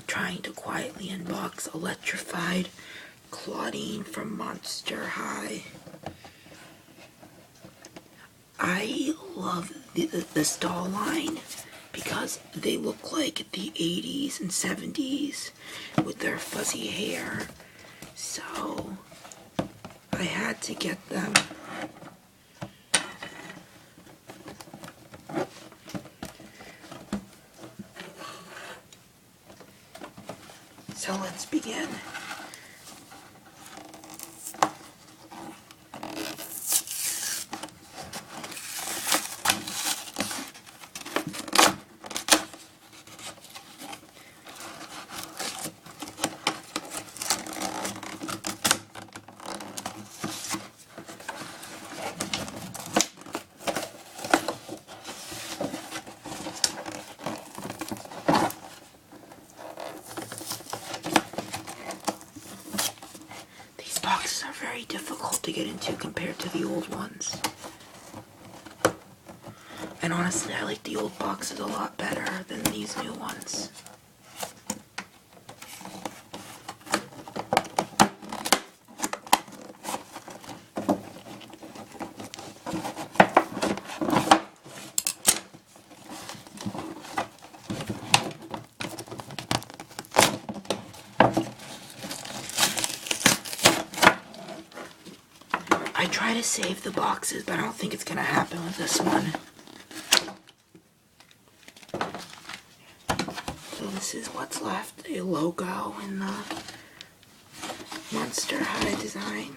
trying to quietly unbox electrified clawdeen from Monster High. I love this doll line because they look like the 80s and 70s with their fuzzy hair. So I had to get them. So let's begin. Boxes are very difficult to get into compared to the old ones. And honestly, I like the old boxes a lot better than these new ones. I try to save the boxes, but I don't think it's going to happen with this one. So this is what's left, a logo in the Monster High design.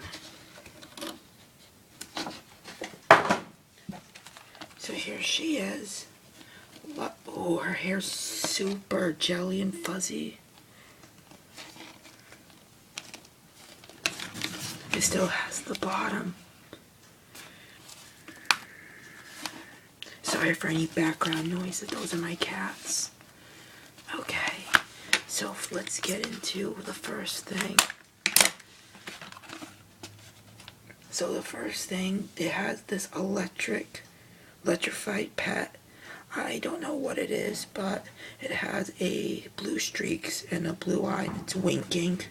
So here she is. Oh, her hair's super jelly and fuzzy. It still has the bottom. Sorry for any background noise, those are my cats. Okay, so let's get into the first thing. So the first thing, it has this electrified pet. I don't know what it is, but it has a blue streaks and a blue eye, and it's winking.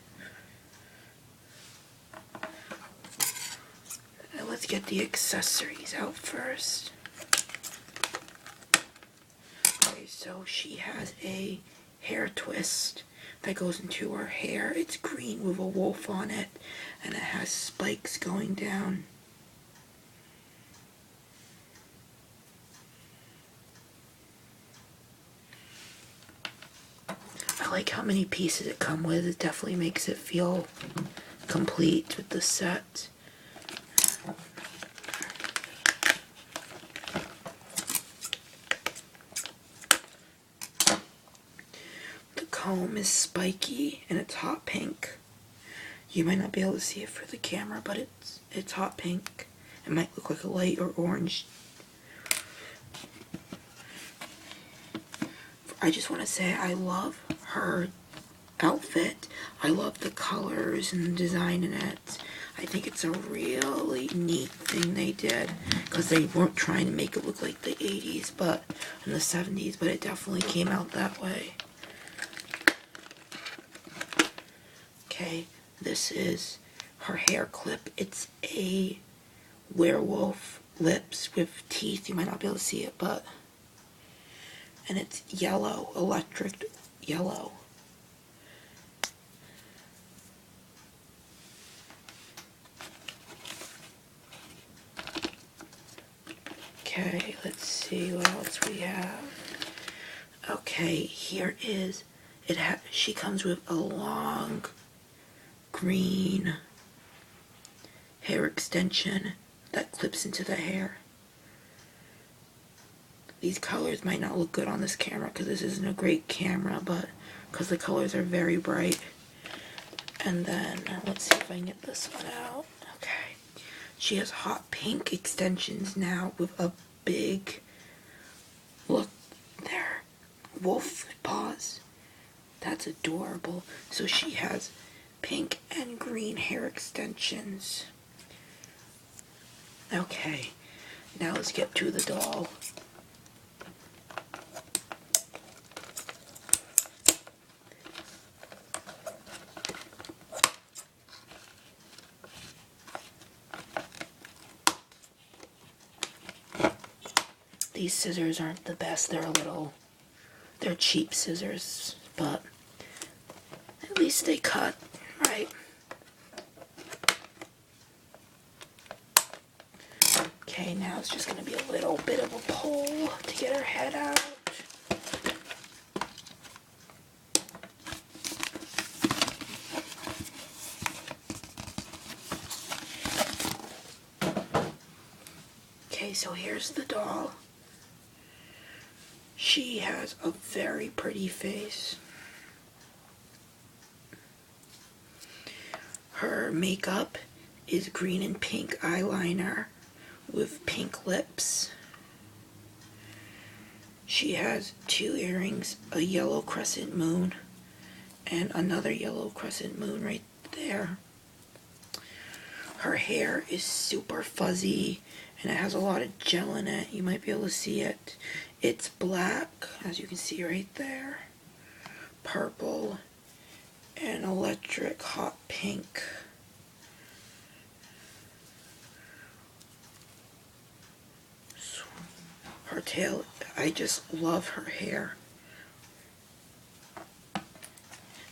And let's get the accessories out first. Okay, so she has a hair twist that goes into her hair. It's green with a wolf on it, and it has spikes going down. I like how many pieces it comes with. It definitely makes it feel complete with the set. The comb is spiky and it's hot pink. You might not be able to see it for the camera, but it's hot pink. It might look like a light or orange. I just want to say I love her outfit. I love the colors and the design in it. I think it's a really neat thing they did, because they weren't trying to make it look like the 80s but in the 70s, but it definitely came out that way. Okay, this is her hair clip. It's a werewolf lips with teeth. You might not be able to see it, but and it's yellow, electric yellow. Okay, let's see what else we have. Okay, here is she comes with a long green hair extension that clips into the hair. These colors might not look good on this camera because this isn't a great camera, but because the colors are very bright. And then let's see if I can get this one out. Okay, she has hot pink extensions now with a big, look there, wolf paws. That's adorable. So she has pink and green hair extensions. Okay, now let's get to the doll. These scissors aren't the best. They're cheap scissors, but at least they cut, right? Okay, now it's just going to be a little bit of a pull to get her head out. Okay, so here's the doll. She has a very pretty face. Her makeup is green and pink eyeliner with pink lips. She has 2 earrings, a yellow crescent moon, and another yellow crescent moon right there. Her hair is super fuzzy, and it has a lot of gel in it. You might be able to see it. It's black, as you can see right there, purple, and electric hot pink. Her tail, I just love her hair.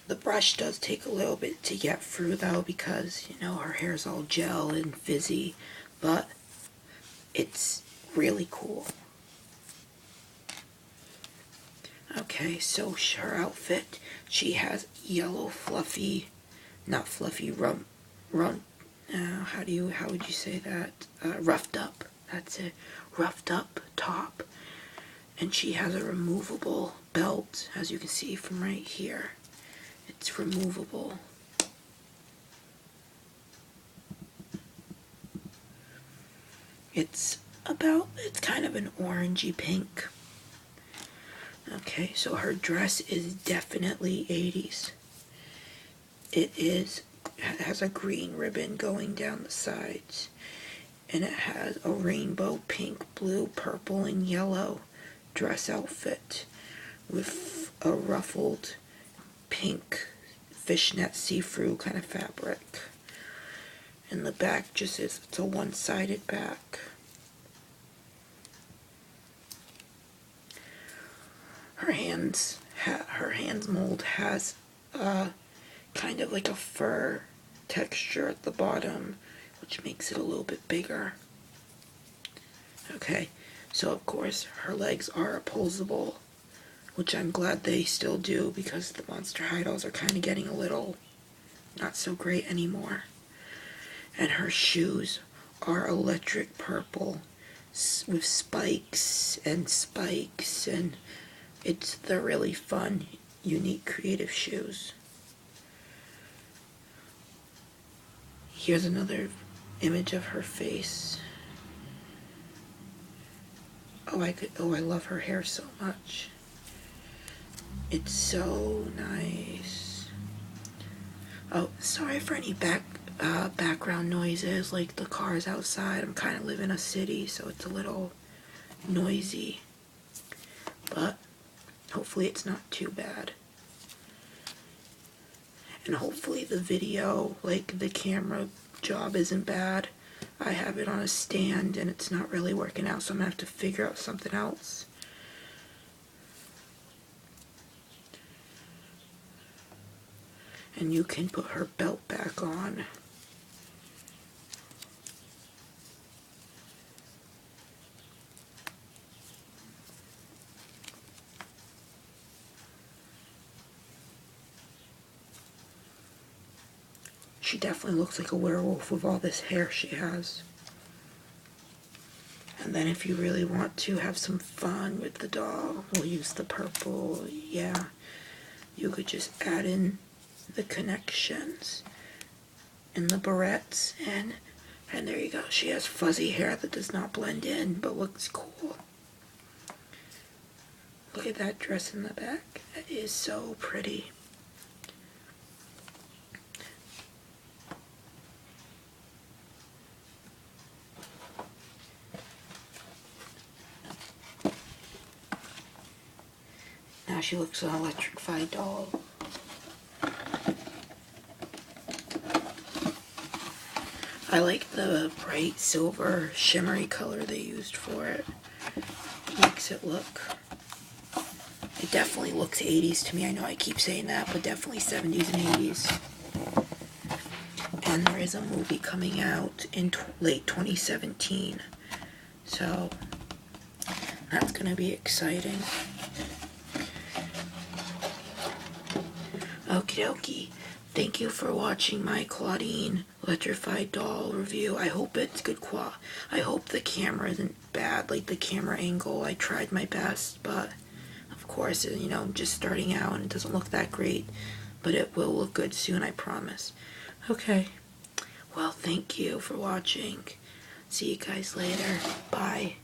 The brush does take a little bit to get through though, because, you know, her hair's all gel and fizzy, but it's really cool. Okay, so her outfit, she has yellow fluffy, not fluffy, how would you say that? Roughed up, that's it, roughed up top. And she has a removable belt, as you can see from right here. It's removable. It's kind of an orangey pink. Okay, so her dress is definitely 80s. It has a green ribbon going down the sides, and it has a rainbow pink, blue, purple, and yellow dress outfit with a ruffled pink fishnet see-through kind of fabric. And the back it's a one-sided back. Her hands mold has kind of like a fur texture at the bottom, which makes it a little bit bigger. Okay, so of course her legs are opposable, which I'm glad they still do, because the Monster High dolls are kind of getting a little not so great anymore. And her shoes are electric purple with spikes, and they're really fun, unique, creative shoes. Here's another image of her face. I love her hair so much. It's so nice. Oh, sorry for any background noises, like the cars outside. I'm kind of live in a city, so it's a little noisy. But hopefully it's not too bad. And hopefully the video, like the camera job, isn't bad. I have it on a stand and it's not really working out, so I'm going to have to figure out something else. And you can put her belt back on. She definitely looks like a werewolf with all this hair she has. And then if you really want to have some fun with the doll, we'll use the purple, yeah. You could just add in the connections and the barrettes, and there you go. She has fuzzy hair that does not blend in, but looks cool. Look at that dress in the back. That is so pretty. Now she looks an electrified doll. I like the bright silver shimmery color they used for it. makes it look, it definitely looks 80s to me. I know I keep saying that, but definitely 70s and 80s. And there is a movie coming out in late 2017, so that's gonna be exciting. Okie dokie. Thank you for watching my Clawdeen electrified doll review. I hope it's good quality. I hope the camera isn't bad, like the camera angle. I tried my best, but of course, you know, I'm just starting out and it doesn't look that great, but it will look good soon, I promise. Okay. Well, thank you for watching. See you guys later. Bye.